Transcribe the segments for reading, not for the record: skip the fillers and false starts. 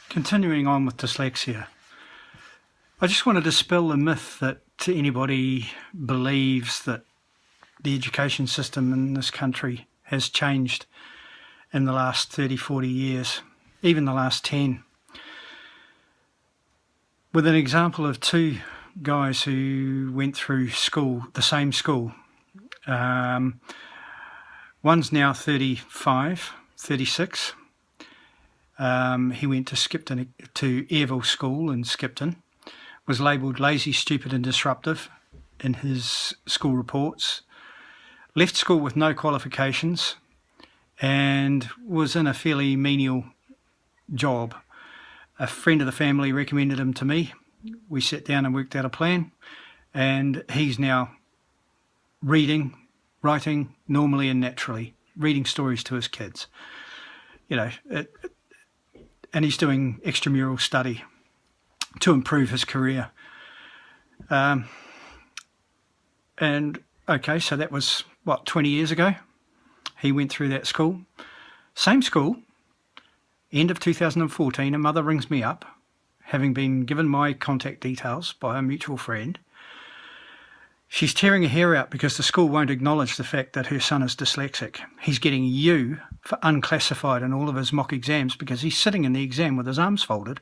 Continuing on with dyslexia, I just want to dispel the myth that anybody believes that the education system in this country has changed in the last 30, 40 years, even the last 10. With an example of two guys who went through school, the same school. One's now 35, 36. He went to Skipton, to Airville School in Skipton, was labelled lazy, stupid and disruptive in his school reports, left school with no qualifications and was in a fairly menial job. A friend of the family recommended him to me. We sat down and worked out a plan, and he's now reading, writing normally and naturally, reading stories to his kids. And he's doing extramural study to improve his career. So that was, 20 years ago? He went through that school. Same school, end of 2014, a mother rings me up, having been given my contact details by a mutual friend. She's tearing her hair out because the school won't acknowledge the fact that her son is dyslexic. He's getting U for unclassified in all of his mock exams because he's sitting in the exam with his arms folded,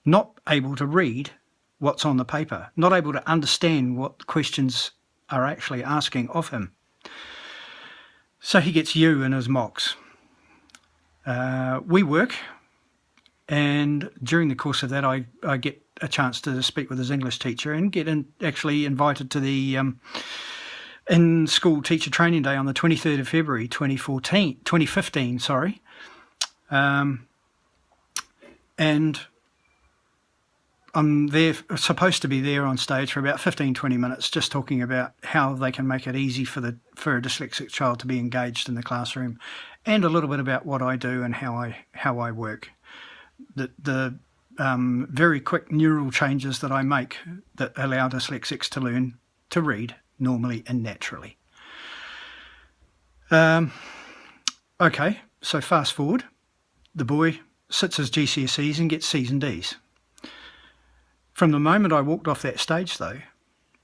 not able to read what's on the paper, not able to understand what the questions are actually asking of him. So he gets U in his mocks. We work, and during the course of that I get a chance to speak with his English teacher and get actually invited to the in-school teacher training day on the 23rd of February 2015. And I'm supposed to be there on stage for about 15-20 minutes, just talking about how they can make it easy for a dyslexic child to be engaged in the classroom, and a little bit about what I do and how I work. The very quick neural changes that I make that allow dyslexics to learn to read normally and naturally. Okay, so fast forward. The boy sits his GCSEs and gets C's and D's. From the moment I walked off that stage, though,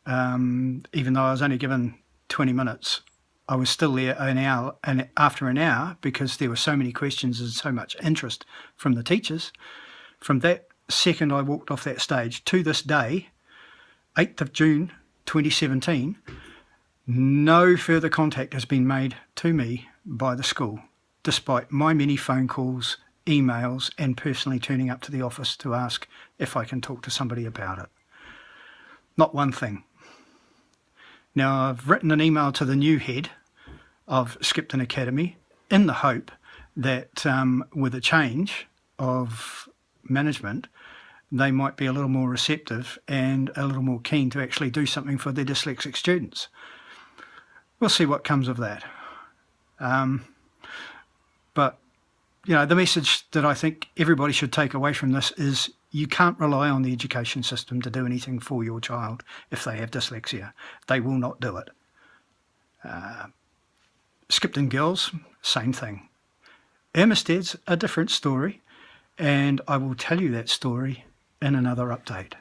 even though I was only given 20 minutes, I was still there an hour, and after an hour, because there were so many questions and so much interest from the teachers. From that second I walked off that stage to this day, 8th of June 2017, no further contact has been made to me by the school, despite my many phone calls, emails, and personally turning up to the office to ask if I can talk to somebody about it. Not one thing. Now, I've written an email to the new head of Skipton Academy in the hope that with a change of management, they might be a little more receptive and a little more keen to actually do something for their dyslexic students. We'll see what comes of that. But the message that I think everybody should take away from this is you can't rely on the education system to do anything for your child if they have dyslexia. They will not do it. Skipton Girls, same thing. Ermisted's a different story, and I will tell you that story in another update.